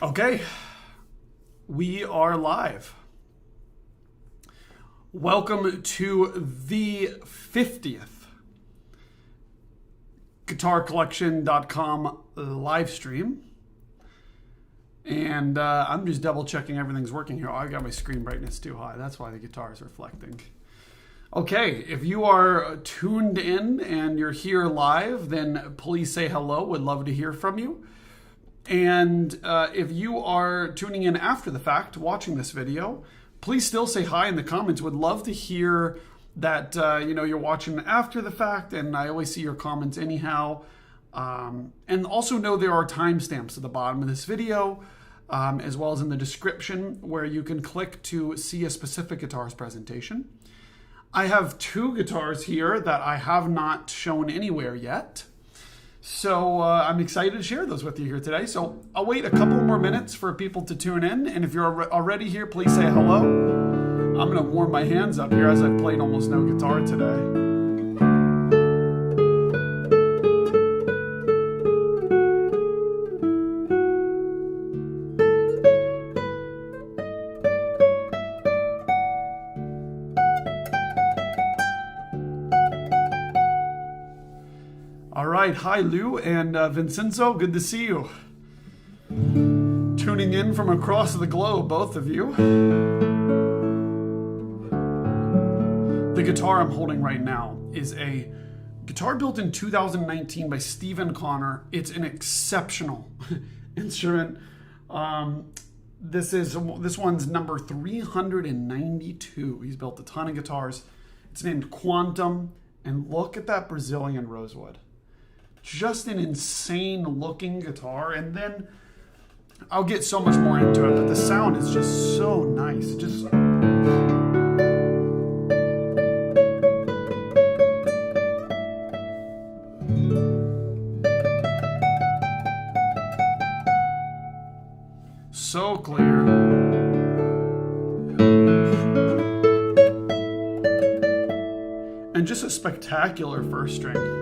Okay, we are live. Welcome to the 50th GuitarCollection.com live stream. And I'm just double checking everything's working here. Oh, I got my screen brightness too high. That's why the guitar is reflecting. Okay, if you are tuned in and you're here live, then please say hello. Would love to hear from you. And if you are tuning in after the fact, watching this video, please still say hi in the comments. Would love to hear that you're watching after the fact, and I always see your comments anyhow. And also know there are timestamps at the bottom of this video, as well as in the description, where you can click to see a specific guitar's presentation. I have two guitars here that I have not shown anywhere yet. So I'm excited to share those with you here today. So I'll wait a couple more minutes for people to tune in. And if you're already here, please say hello. I'm going to warm my hands up here as I've played almost no guitar today. All right, hi Lou and Vincenzo, good to see you. Tuning in from across the globe, both of you. The guitar I'm holding right now is a guitar built in 2019 by Stephan Connor. It's an exceptional instrument. This one's number 392. He's built a ton of guitars. It's named Quantum, and look at that Brazilian rosewood. Just an insane looking guitar, and then I'll get so much more into it, but the sound is just so nice. Just so clear. And just a spectacular first string.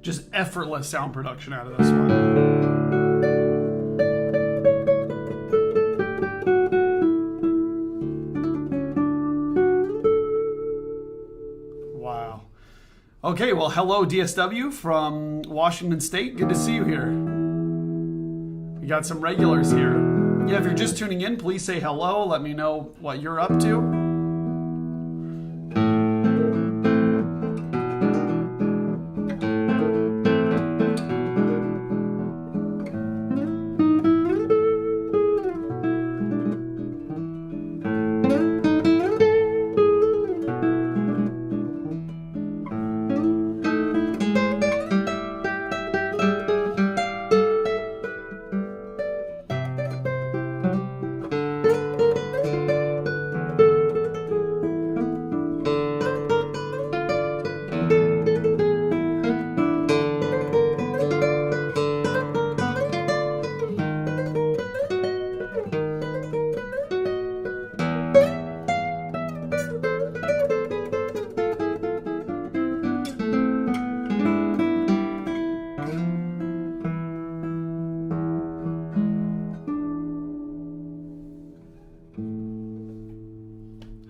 Just effortless sound production out of this one. Wow. Okay, well, hello DSW from Washington State. Good to see you here. We got some regulars here. Yeah, if you're just tuning in, please say hello. Let me know what you're up to.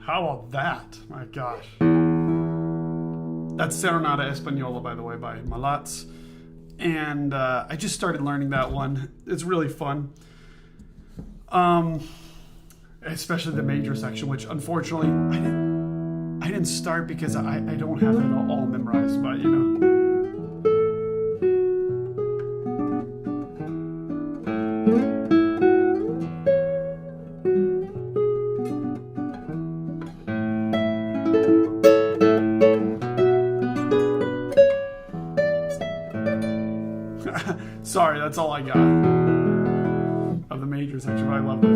How about that? My gosh. That's Serenata Española, by the way, by Malats. And I just started learning that one. It's really fun. especially the major section, which unfortunately I didn't start because I don't have it all memorized, but you know. Sorry, that's all I got of the major section, but I love it.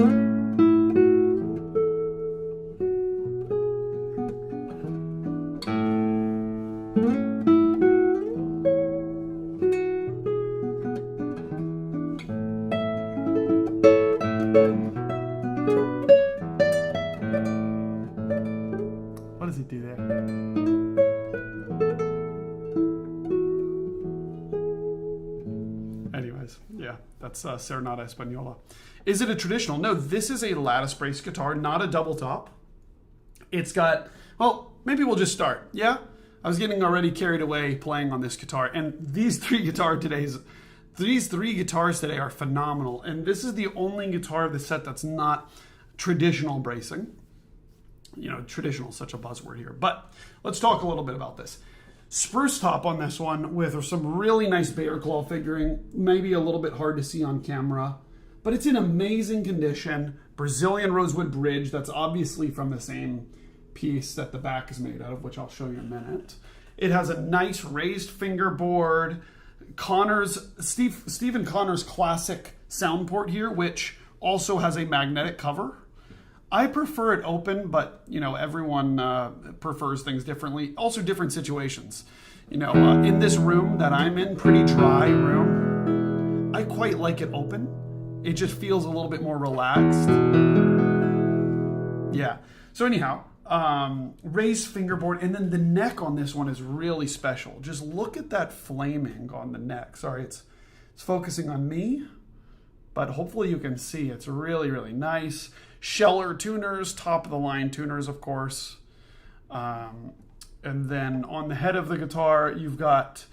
What does he do there? Anyways, yeah, that's Serenata Española. Is it a traditional? No, this is a lattice brace guitar, not a double top. It's got, well, maybe we'll just start. Yeah, I was getting already carried away playing on this guitar, and these three guitars today are phenomenal. And this is the only guitar of the set that's not traditional bracing. You know, traditional is such a buzzword here, but let's talk a little bit about this. Spruce top on this one with some really nice bear claw figuring, maybe a little bit hard to see on camera, but it's in amazing condition. Brazilian rosewood bridge, that's obviously from the same piece that the back is made out of, which I'll show you in a minute. It has a nice raised fingerboard. Stephan Connor's classic sound port here, which also has a magnetic cover. I prefer it open, but you know, everyone prefers things differently. Also different situations. You know, in this room that I'm in, pretty dry room, I quite like it open. It just feels a little bit more relaxed. Yeah. So anyhow, raised fingerboard, and then the neck on this one is really special. Just look at that flaming on the neck. Sorry, it's focusing on me, but hopefully you can see it's really, really nice. Scheller tuners, top of the line tuners, of course. And then on the head of the guitar, you've got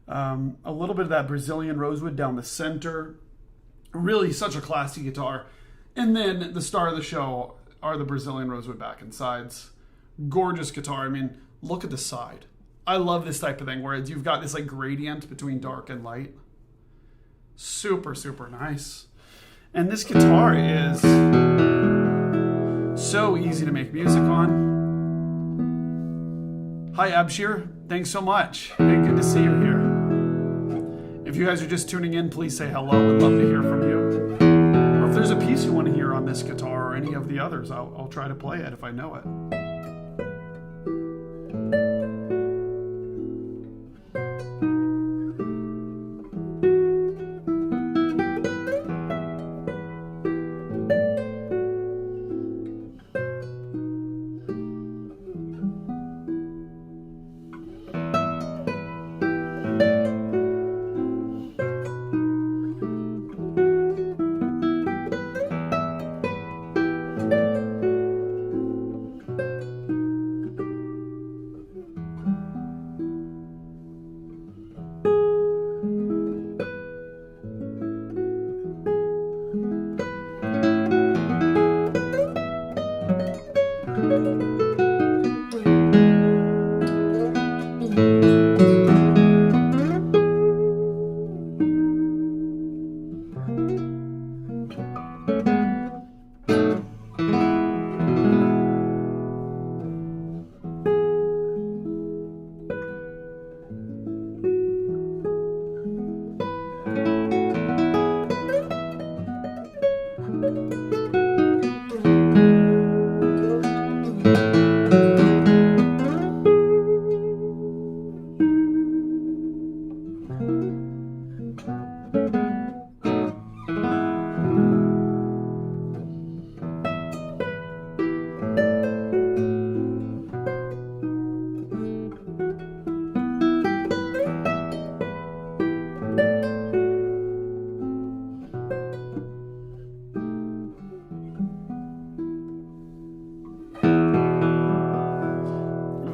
a little bit of that Brazilian rosewood down the center. Really such a classy guitar. And then the star of the show are the Brazilian rosewood back and sides. Gorgeous guitar. I mean, look at the side. I love this type of thing where you've got this like gradient between dark and light. Super, super nice. And this guitar is so easy to make music on. Hi, Abshir. Thanks so much. Hey, good to see you here. If you guys are just tuning in, please say hello. Would love to hear from you. Or if there's a piece you want to hear on this guitar or any of the others, I'll try to play it if I know it.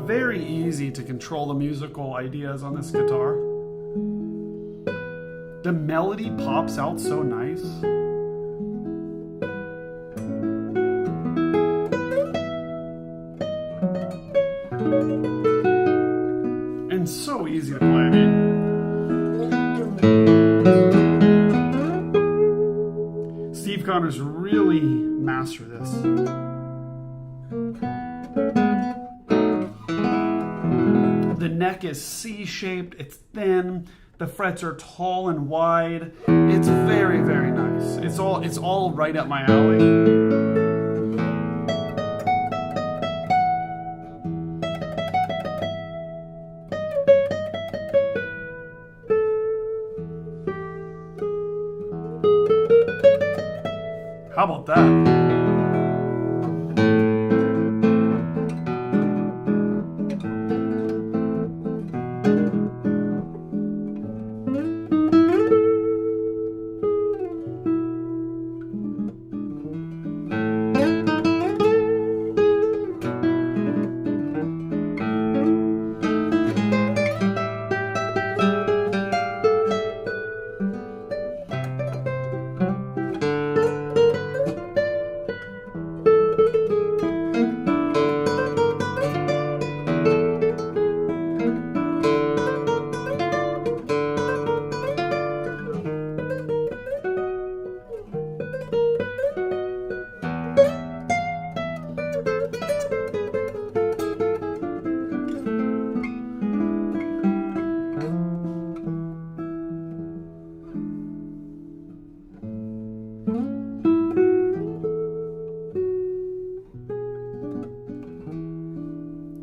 Very easy to control the musical ideas on this guitar. The melody pops out so nice. And so easy to play. I mean, Steve Connor's really mastered this. The neck is C-shaped, it's thin, the frets are tall and wide. It's very, very nice. It's all right up my alley. How about that?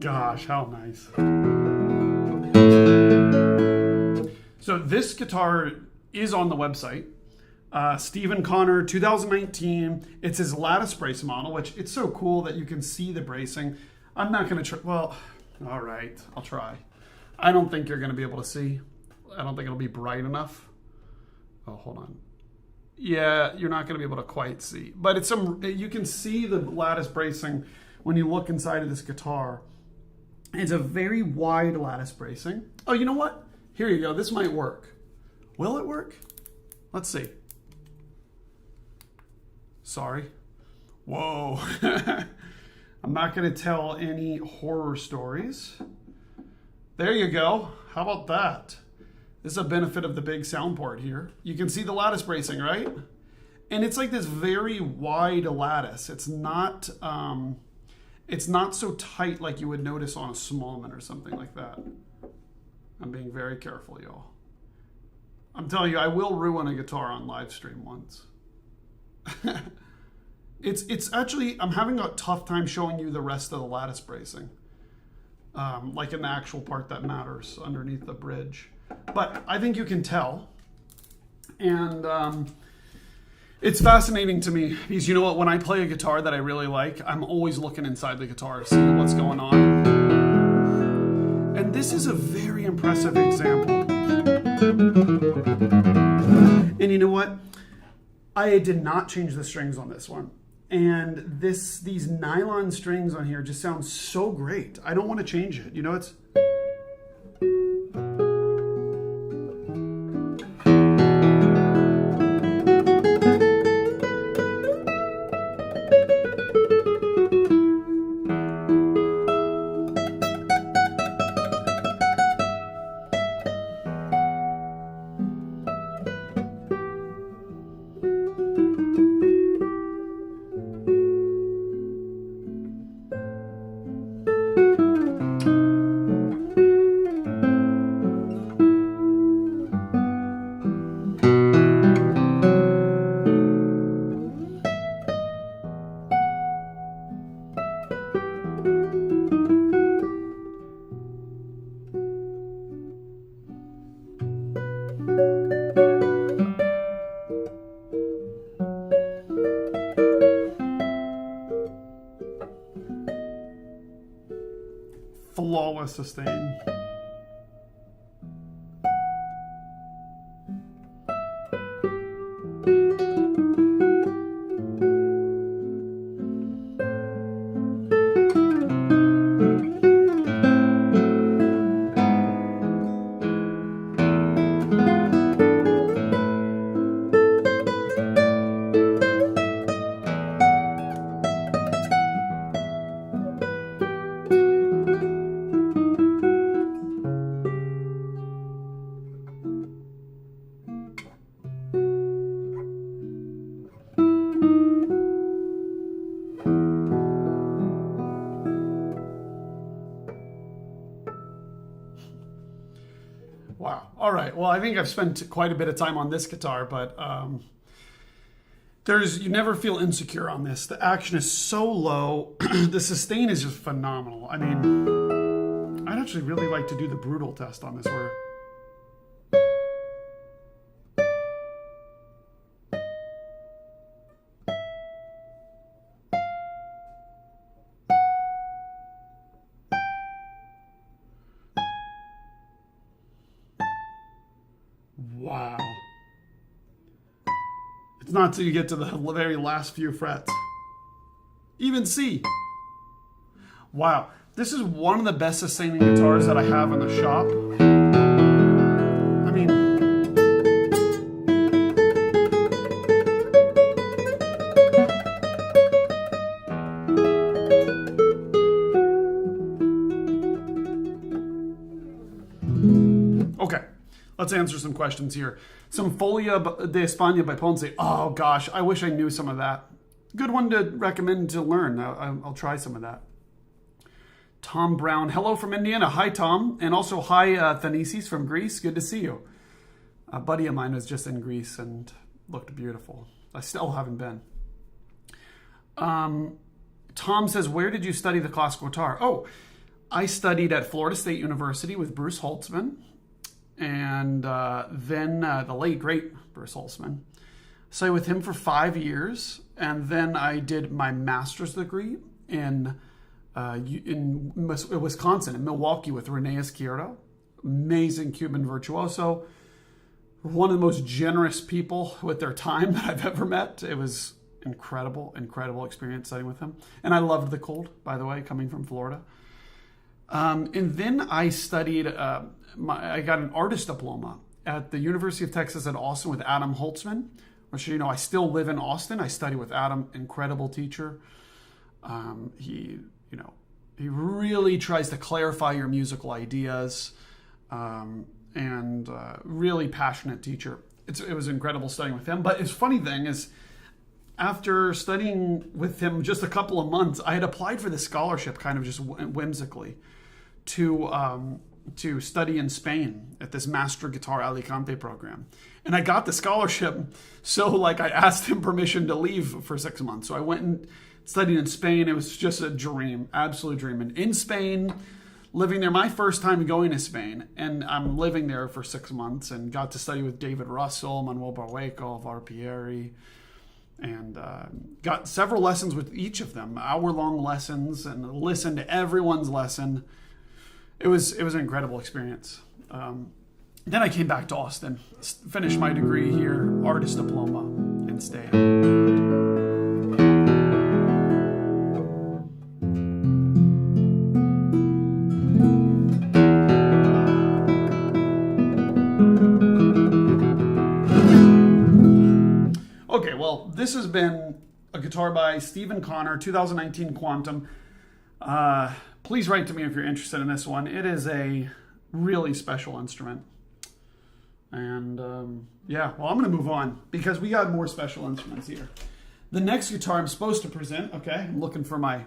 Gosh, how nice. So this guitar is on the website. Stephan Connor, 2019. It's his lattice brace model, which it's so cool that you can see the bracing. I'm not going to try. Well, all right, I'll try. I don't think you're going to be able to see. I don't think it'll be bright enough. Oh, hold on. Yeah, you're not going to be able to quite see. But it's you can see the lattice bracing when you look inside of this guitar. It's a very wide lattice bracing. Oh, you know what? Here you go. This might work. Will it work? Let's see. Sorry. Whoa. I'm not going to tell any horror stories. There you go. How about that? This is a benefit of the big sound port here. You can see the lattice bracing, right? And it's like this very wide lattice. It's not so tight like you would notice on a Smallman or something like that. I'm being very careful, y'all. I'm telling you, I will ruin a guitar on live stream once. It's actually, I'm having a tough time showing you the rest of the lattice bracing. Like in the actual part that matters underneath the bridge. But I think you can tell. And it's fascinating to me because you know what, when I play a guitar that I really like, I'm always looking inside the guitar to see what's going on. And this is a very impressive example. And you know what? I did not change the strings on this one. And these nylon strings on here just sound so great. I don't want to change it. You know, it's... flawless sustain. All right. Well, I think I've spent quite a bit of time on this guitar, but you never feel insecure on this. The action is so low. The sustain is just phenomenal. I mean, I'd actually really like to do the brutal test on this where... Wow. It's not till you get to the very last few frets. Even C. Wow. This is one of the best sustaining guitars that I have in the shop. I mean... Okay. Let's answer some questions here. Some Folia de España by Ponce. Oh gosh, I wish I knew some of that. Good one to recommend to learn. I'll try some of that. Tom Brown. Hello from Indiana. Hi, Tom. And also hi, Thanisis from Greece. Good to see you. A buddy of mine was just in Greece and looked beautiful. I still haven't been. Tom says, where did you study the classical guitar? Oh, I studied at Florida State University with Bruce Holtzman. And then the late, great Bruce Holtzman. So I was with him for 5 years. And then I did my master's degree in Wisconsin, in Milwaukee, with Rene Izquierdo. Amazing Cuban virtuoso. One of the most generous people with their time that I've ever met. It was incredible experience studying with him. And I loved the cold, by the way, coming from Florida. And then I studied, I got an artist diploma at the University of Texas at Austin with Adam Holtzman, which, you know, I still live in Austin. I study with Adam, incredible teacher. He really tries to clarify your musical ideas, and really passionate teacher. It was incredible studying with him. But the funny thing is, after studying with him just a couple of months, I had applied for the scholarship kind of just whimsically to study in Spain at this Master Guitar Alicante program. And I got the scholarship, so I asked him permission to leave for 6 months. So I went and studied in Spain. It was just a dream, absolute dream. And in Spain, living there, my first time going to Spain, and I'm living there for 6 months and got to study with David Russell, Manuel Barrueco, Varpieri, and got several lessons with each of them, hour-long lessons, and listened to everyone's lesson. It was an incredible experience. Then I came back to Austin, finished my degree here, artist diploma, and stayed. Okay, well, this has been a guitar by Stephan Connor, 2019 Quantum. Please write to me if you're interested in this one. It is a really special instrument. And yeah, well, I'm going to move on because we got more special instruments here. The next guitar I'm supposed to present, okay, I'm looking for my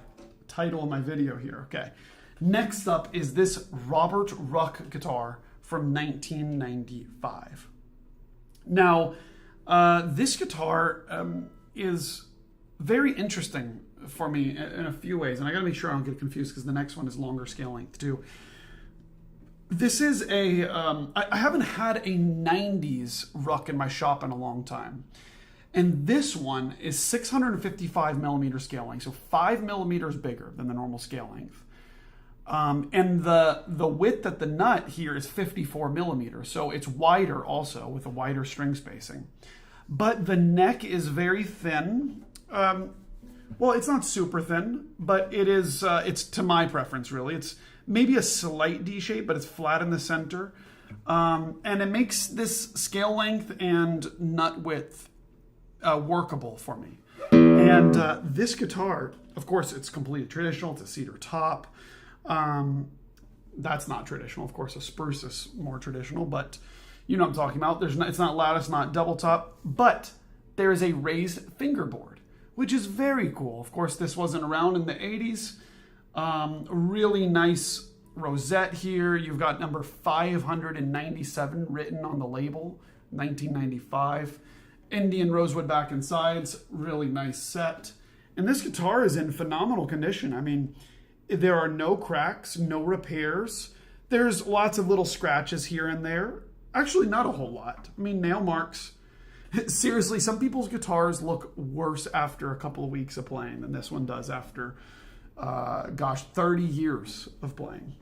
title of my video here, okay. Next up is this Robert Ruck guitar from 1995. Now, this guitar is very interesting for me in a few ways, and I got to make sure I don't get confused because the next one is longer scale length too. This is I haven't had a 90s Ruck in my shop in a long time. And this one is 655 millimeter scale length, so 5 millimeters bigger than the normal scale length. And the width at the nut here is 54 millimeters, so it's wider also with a wider string spacing. But the neck is very thin. Well, it's not super thin, but it is. It's to my preference, really. It's maybe a slight D shape, but it's flat in the center. And it makes this scale length and nut width workable for me. And this guitar, of course, it's completely traditional. It's a cedar top. That's not traditional. Of course, a spruce is more traditional, but you know what I'm talking about. It's not lattice, not double top, but there is a raised fingerboard, which is very cool. Of course, this wasn't around in the 80s. Really nice rosette here. You've got number 597 written on the label, 1995. Indian rosewood back and sides, really nice set. And this guitar is in phenomenal condition. I mean, there are no cracks, no repairs. There's lots of little scratches here and there. Actually, not a whole lot. I mean, nail marks. Seriously, some people's guitars look worse after a couple of weeks of playing than this one does after, 30 years of playing.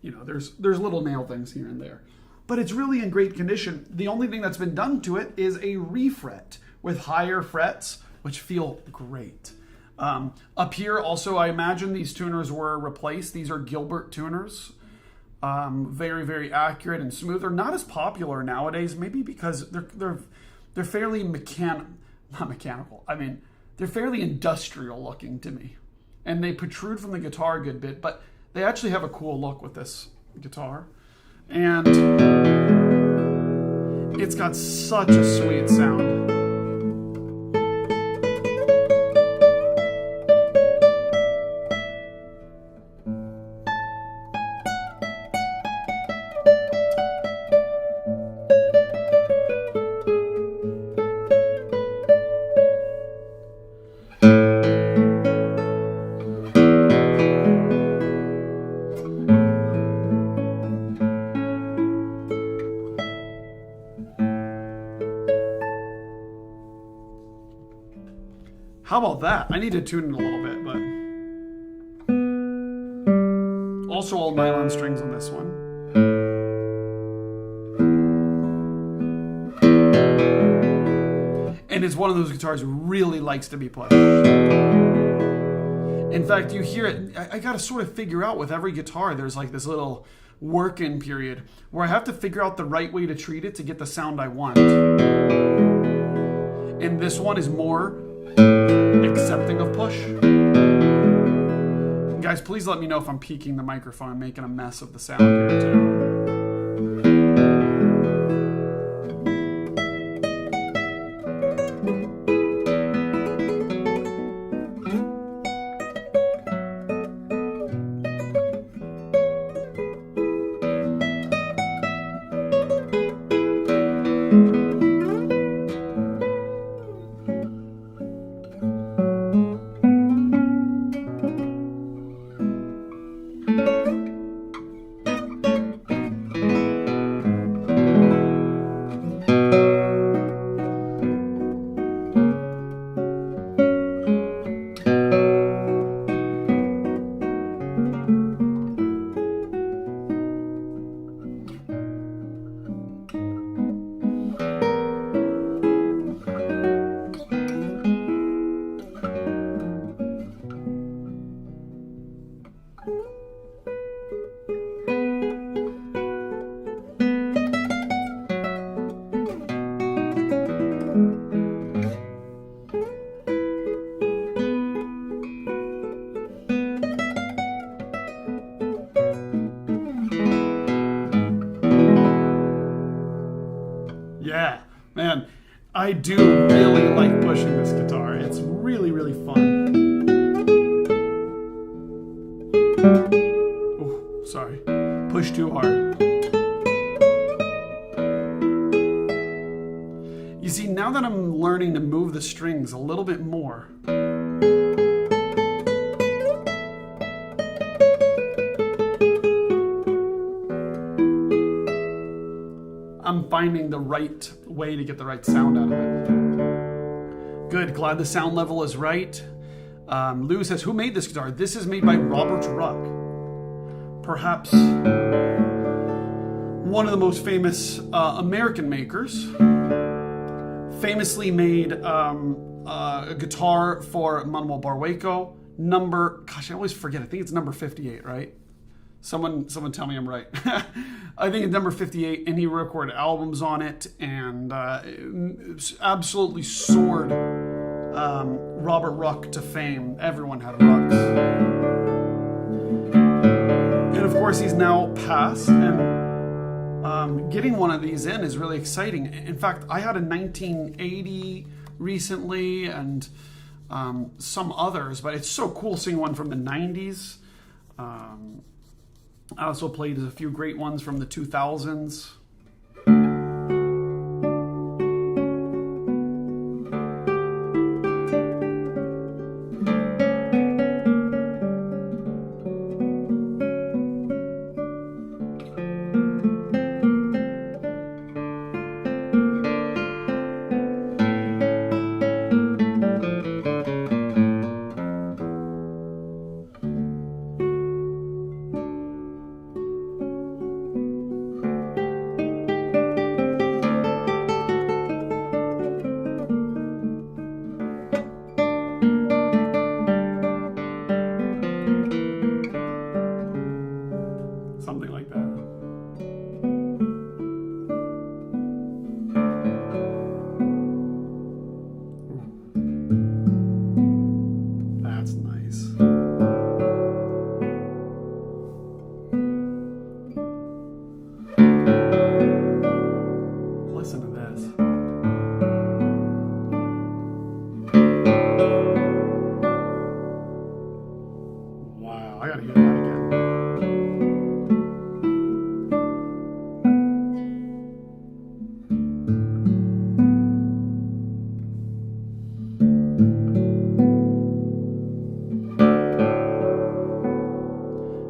You know, there's little nail things here and there. But it's really in great condition. The only thing that's been done to it is a refret with higher frets, which feel great. Up here, also, I imagine these tuners were replaced. These are Gilbert tuners. Very, very accurate and smooth. They're not as popular nowadays, maybe because they're fairly not mechanical. I mean, they're fairly industrial looking to me. And they protrude from the guitar a good bit, but they actually have a cool look with this guitar. And it's got such a sweet sound. How about that? I need to tune it a little bit, but also all nylon strings on this one. And it's one of those guitars that really likes to be pushed. In fact, you hear it, I gotta sort of figure out with every guitar, there's like this little work-in period where I have to figure out the right way to treat it to get the sound I want. And this one is more accepting of push. Guys, please let me know if I'm peaking the microphone and making a mess of the sound here too. Yeah, man, I do really like pushing this guitar. It's really, really fun. Oh, sorry. Push too hard. You see, now that I'm learning to move the strings a little bit more, I'm finding the right way to get the right sound out of it. Good, glad the sound level is right. Lou says, who made this guitar? This is made by Robert Ruck. Perhaps one of the most famous American makers. Famously made a guitar for Manuel Barrueco. Gosh, I always forget. I think it's number 58, right? Someone tell me I'm right. I think it's number 58, and he recorded albums on it, and absolutely soared Robert Ruck to fame. Everyone had Rucks. And of course, he's now passed, and getting one of these in is really exciting. In fact, I had a 1980 recently, and some others, but it's so cool seeing one from the 90s. I also played a few great ones from the 2000s. Something like that. That's nice. Listen to this. Wow, I gotta hear that again.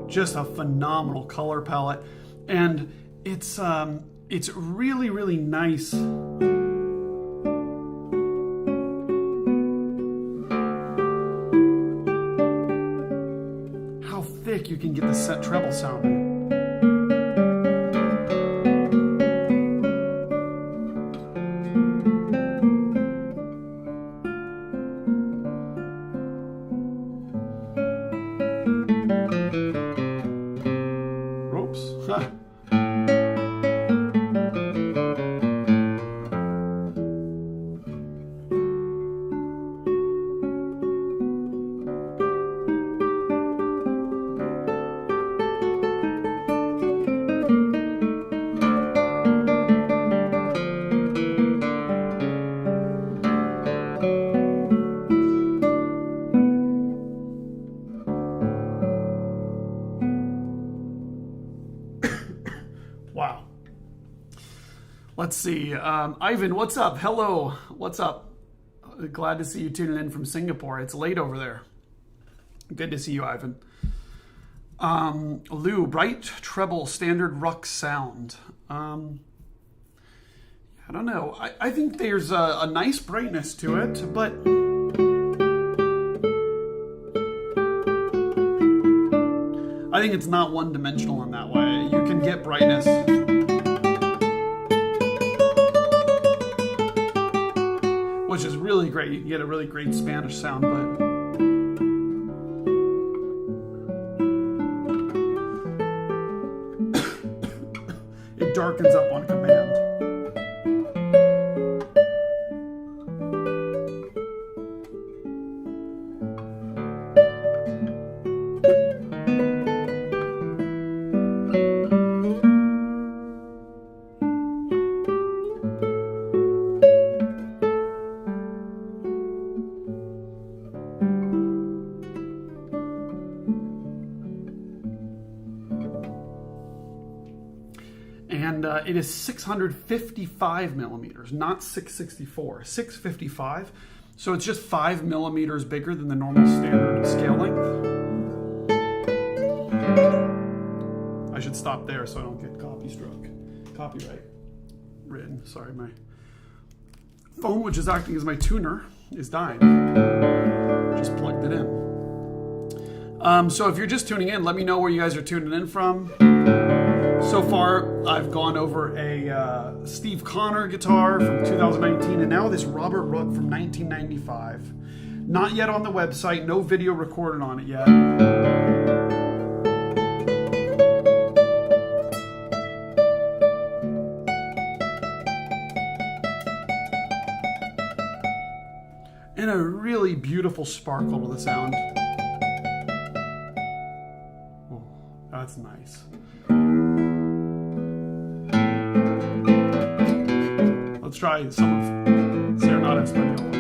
Just a phenomenal color palette, and it's really, really nice. How thick you can get the set treble sounding. Wow. Let's see. Ivan, what's up? Hello. What's up? Glad to see you tuning in from Singapore. It's late over there. Good to see you, Ivan. Lou, bright treble standard Ruck sound. I don't know. I think there's a nice brightness to it, but I think it's not one-dimensional in that way. You can get brightness. Which is really great. You can get a really great Spanish sound, but it darkens up on command. And it is 655 millimeters, not 664, 655. So it's just 5 millimeters bigger than the normal standard scale length. I should stop there so I don't get copyright written. Sorry, my phone, which is acting as my tuner, is dying. Just plugged it in. So if you're just tuning in, let me know where you guys are tuning in from. So far, I've gone over a Stephan Connor guitar from 2019, and now this Robert Ruck from 1995. Not yet on the website, no video recorded on it yet. And a really beautiful sparkle to the sound. Oh, that's nice. Let's try some of Serenata Española.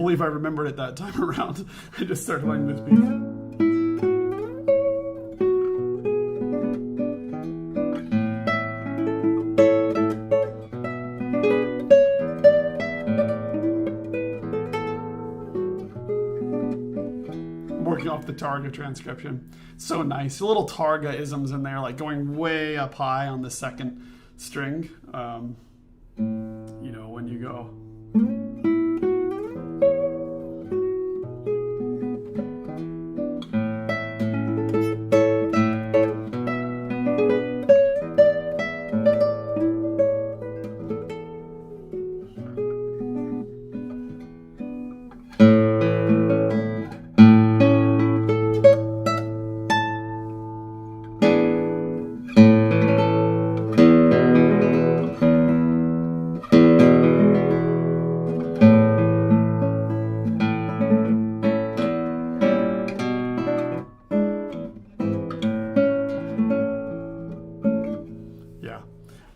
believe I remembered it that time around. I just started playing this piece. Working off the Targa transcription. So nice. Little Targa isms in there, like going way up high on the second string. You know, when you go.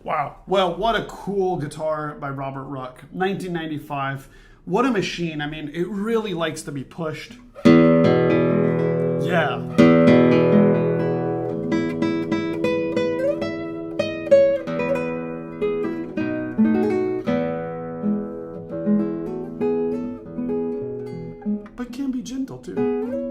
Wow. Well, what a cool guitar by Robert Ruck. 1995. What a machine. I mean, it really likes to be pushed. Yeah. But can be gentle too.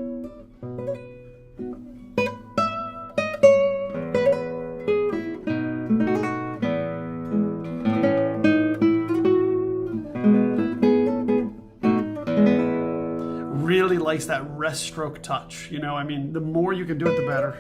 Really likes that rest stroke touch. You know, I mean, the more you can do it, the better.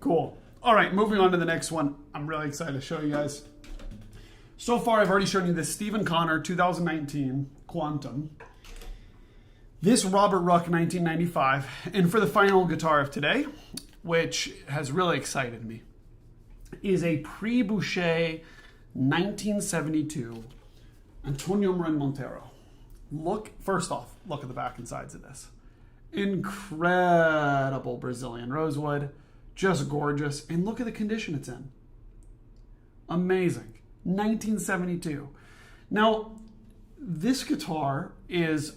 Cool. All right, moving on to the next one. I'm really excited to show you guys. So far, I've already shown you this Stephan Connor 2019 Quantum. This Robert Ruck 1995. And for the final guitar of today, which has really excited me, is a pre-Boucher 1972 Antonio Marín Montero. First off, look at the back and sides of this. Incredible Brazilian rosewood. Just gorgeous. And look at the condition it's in. Amazing. 1972. Now, this guitar is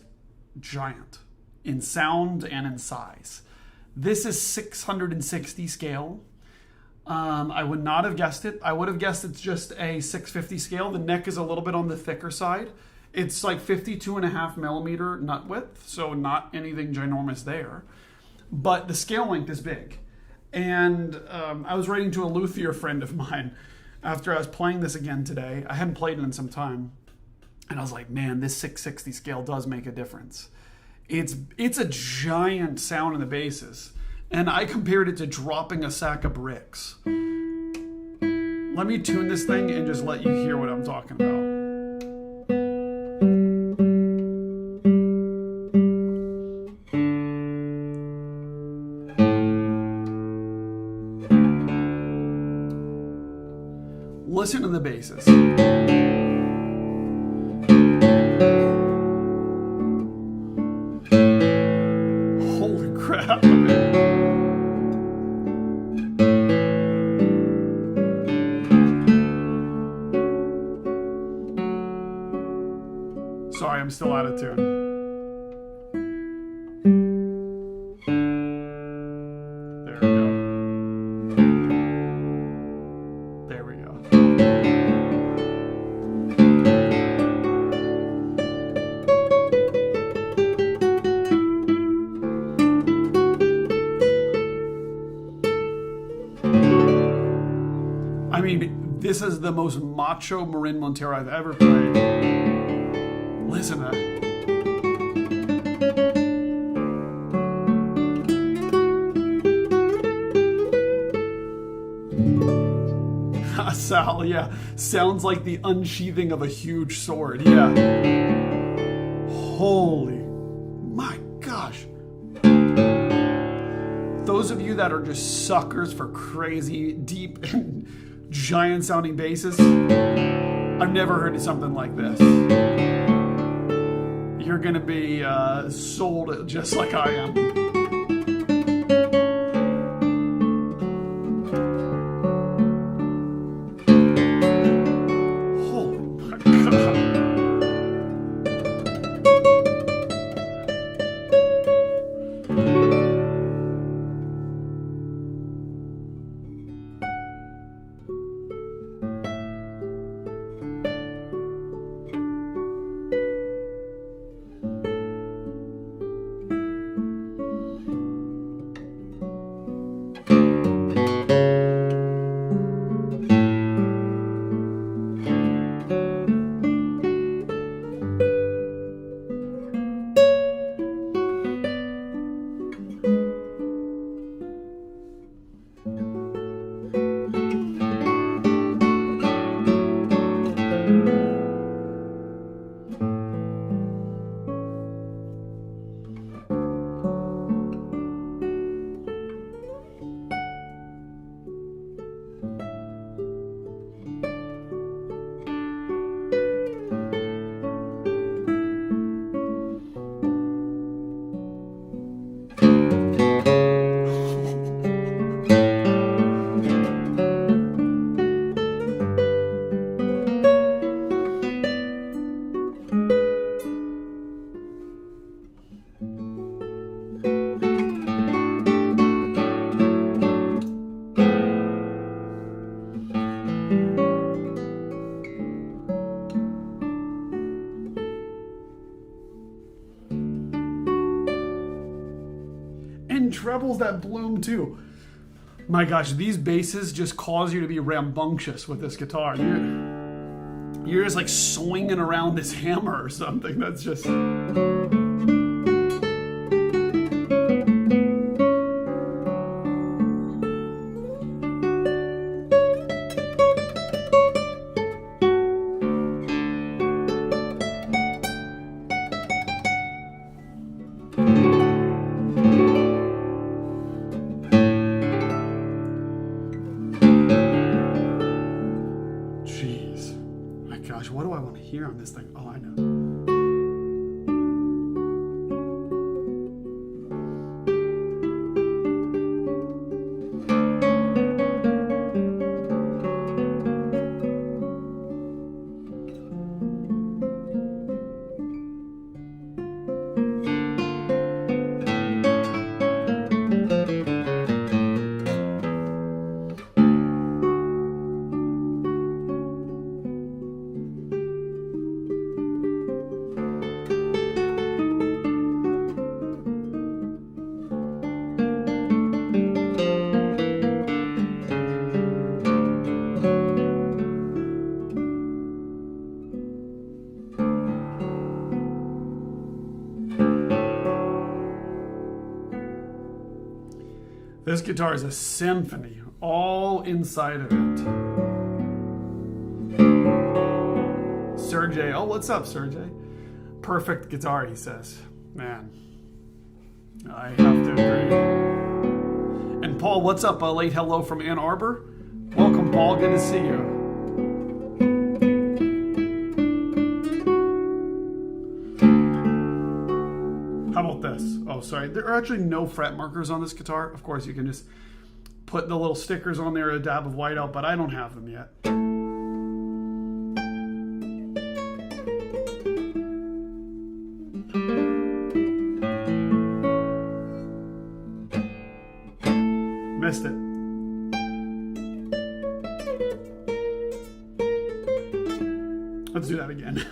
giant in sound and in size. This is 660 scale. I would not have guessed it. I would have guessed it's just a 650 scale. The neck is a little bit on the thicker side. It's like 52.5 millimeter nut width, so not anything ginormous there. But the scale length is big. And I was writing to a luthier friend of mine after I was playing this again today. I hadn't played it in some time. And I was like, man, this 660 scale does make a difference. It's a giant sound in the basses. And I compared it to dropping a sack of bricks. Let me tune this thing and just let you hear what I'm talking about. Listen to the basses. Holy crap. Sorry, I'm still out of tune. There we go. There we go. I mean, this is the most macho Marín Montero I've ever played. Listen to that. Sal, yeah. Sounds like the unsheathing of a huge sword, yeah. Holy, my gosh. those of you that are just suckers for crazy, deep, and giant sounding basses, I've never heard of something like this. You're going to be sold just like I am. Trebles that bloom too. My gosh, these basses just cause you to be rambunctious with this guitar. You're just like swinging around this hammer or something. That's just... What do I want to hear on this thing? Oh, I know. This guitar is a symphony, all inside of it. Sergey, oh, what's up, Sergey? Perfect guitar, he says. Man, I have to agree. And Paul, what's up? A late hello from Ann Arbor. Welcome, Paul. Good to see you. How about this? Oh, sorry. There are actually no fret markers on this guitar. Of course, you can just put the little stickers on there, a dab of whiteout, but I don't have them yet. Missed it. Let's do that again.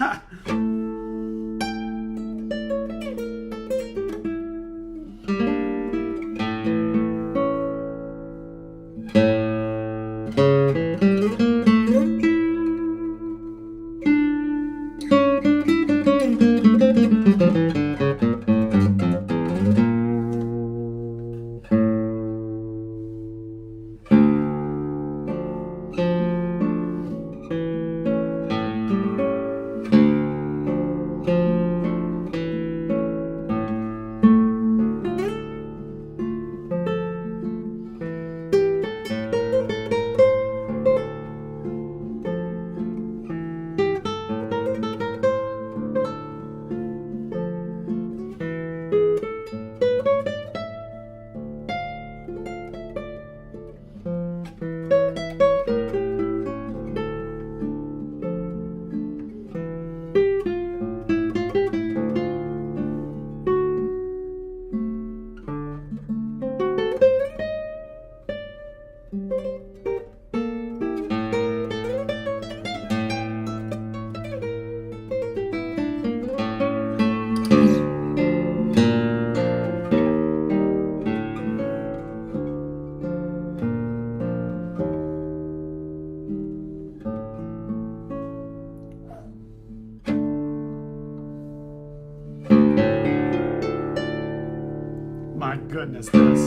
my goodness, this.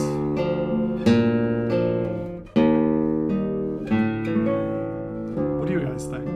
What do you guys think?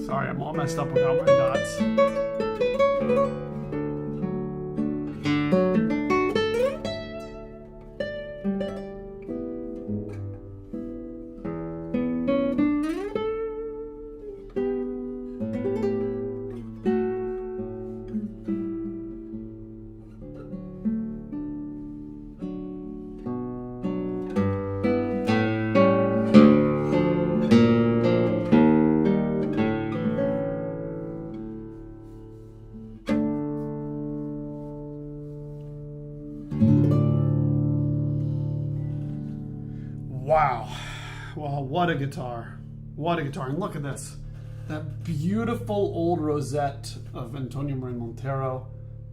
Sorry, I'm all messed up without my dots. Wow. Well, what a guitar. What a guitar. And look at this. That beautiful old rosette of Antonio Marín Montero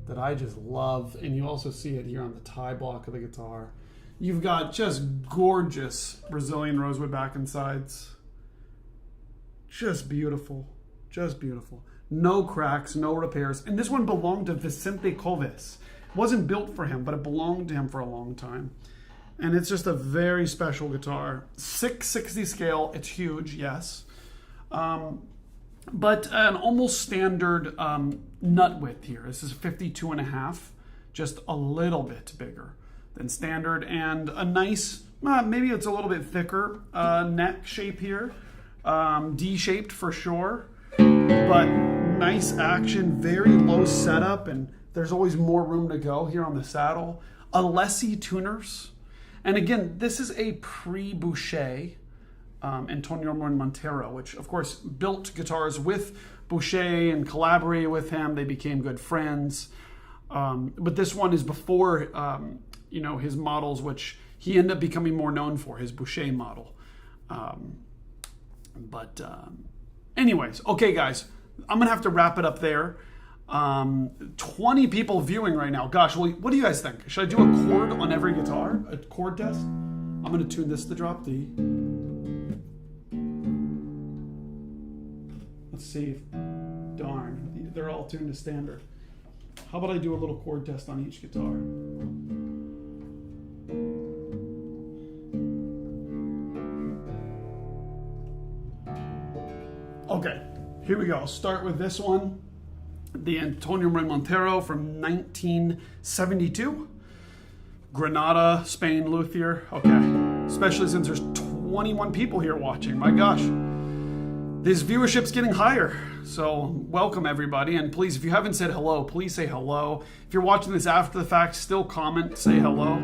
that I just love. And you also see it here on the tie block of the guitar. You've got just gorgeous Brazilian rosewood back and sides. Just beautiful. Just beautiful. No cracks, no repairs. And this one belonged to Vicente Coves. It wasn't built for him, but it belonged to him for a long time. And it's just a very special guitar. 660 scale, it's huge, yes. But an almost standard nut width here. This is 52.5, just a little bit bigger than standard. And a nice, maybe it's a little bit thicker neck shape here. D-shaped for sure, but nice action, very low setup, and there's always more room to go here on the saddle. Alessi tuners. And again, this is a pre-Boucher Antonio Marín Montero, which of course built guitars with Boucher and collaborated with him. They became good friends. But this one is before, his models, which he ended up becoming more known for, his Boucher model. Anyways, okay guys, I'm gonna have to wrap it up there. 20 people viewing right now. Gosh, well, what do you guys think? Should I do a chord on every guitar? A chord test? I'm going to tune this to drop D. Let's see. Darn, they're all tuned to standard. How about I do a little chord test on each guitar? Okay, here we go. I'll start with this one. The Antonio Marín Montero from 1972. Granada, Spain, luthier. Okay, especially since there's 21 people here watching. My gosh, this viewership's getting higher. So welcome everybody. And please, if you haven't said hello, please say hello. If you're watching this after the fact, still comment, say hello.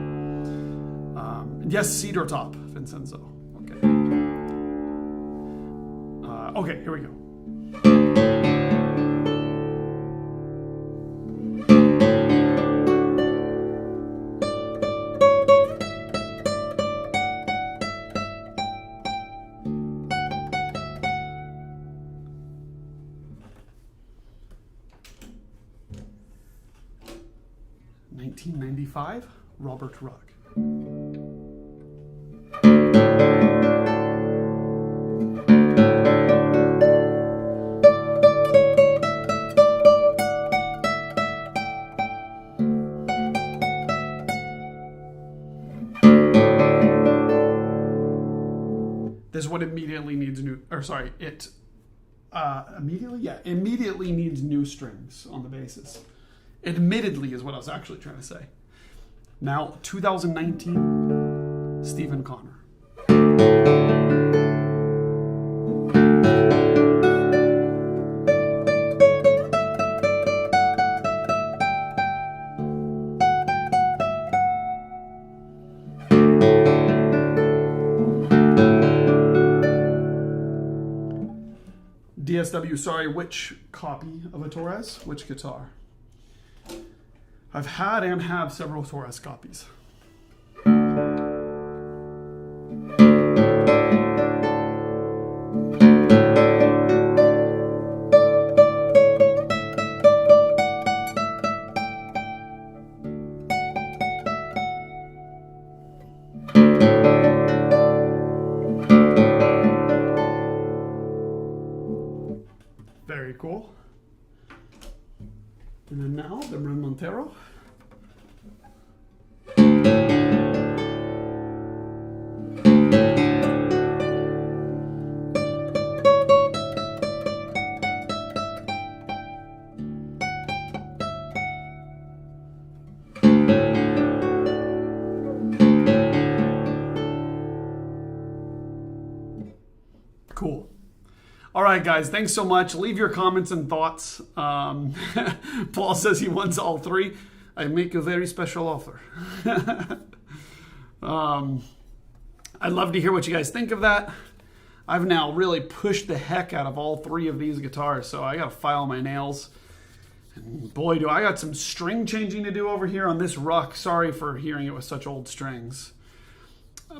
Yes, cedar top, Vincenzo. Okay. Okay, here we go. Robert Ruck. This one immediately needs immediately needs new strings on the basis. Admittedly is what I was actually trying to say. Now, 2019, Stephan Connor. DSW, sorry, which copy of a Torres? Which guitar? I've had and have several Torres copies. Very cool. And then now, the Marín Montero. Cool. All right, guys, thanks so much. Leave your comments and thoughts. Paul says he wants all three. I make a very special offer. I'd love to hear what you guys think of that. I've now really pushed the heck out of all three of these guitars, so I got to file my nails. And boy, do I got some string changing to do over here on this Ruck. Sorry for hearing it with such old strings.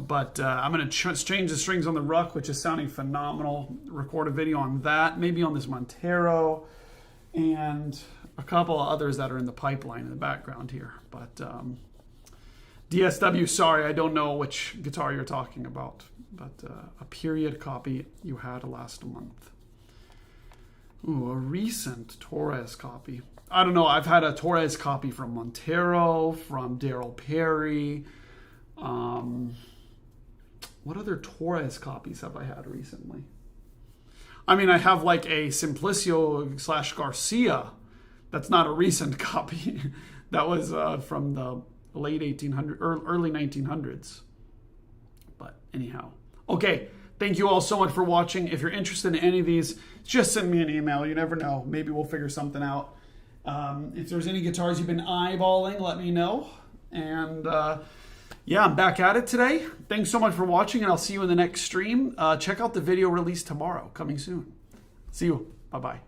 But I'm going to change the strings on the Ruck, which is sounding phenomenal. Record a video on that, maybe on this Montero, and a couple of others that are in the pipeline in the background here. But DSW, sorry, I don't know which guitar you're talking about, but a period copy you had last month. Ooh, a recent Torres copy. I don't know. I've had a Torres copy from Montero, from Daryl Perry. What other Torres copies have I had recently? I mean, I have like a Simplicio / Garcia. That's not a recent copy. That was from the late 1800s, or early 1900s. But anyhow. Okay, thank you all so much for watching. If you're interested in any of these, just send me an email. You never know. Maybe we'll figure something out. If there's any guitars you've been eyeballing, let me know. And yeah, I'm back at it today. Thanks so much for watching, and I'll see you in the next stream. Check out the video released tomorrow, coming soon. See you. Bye-bye.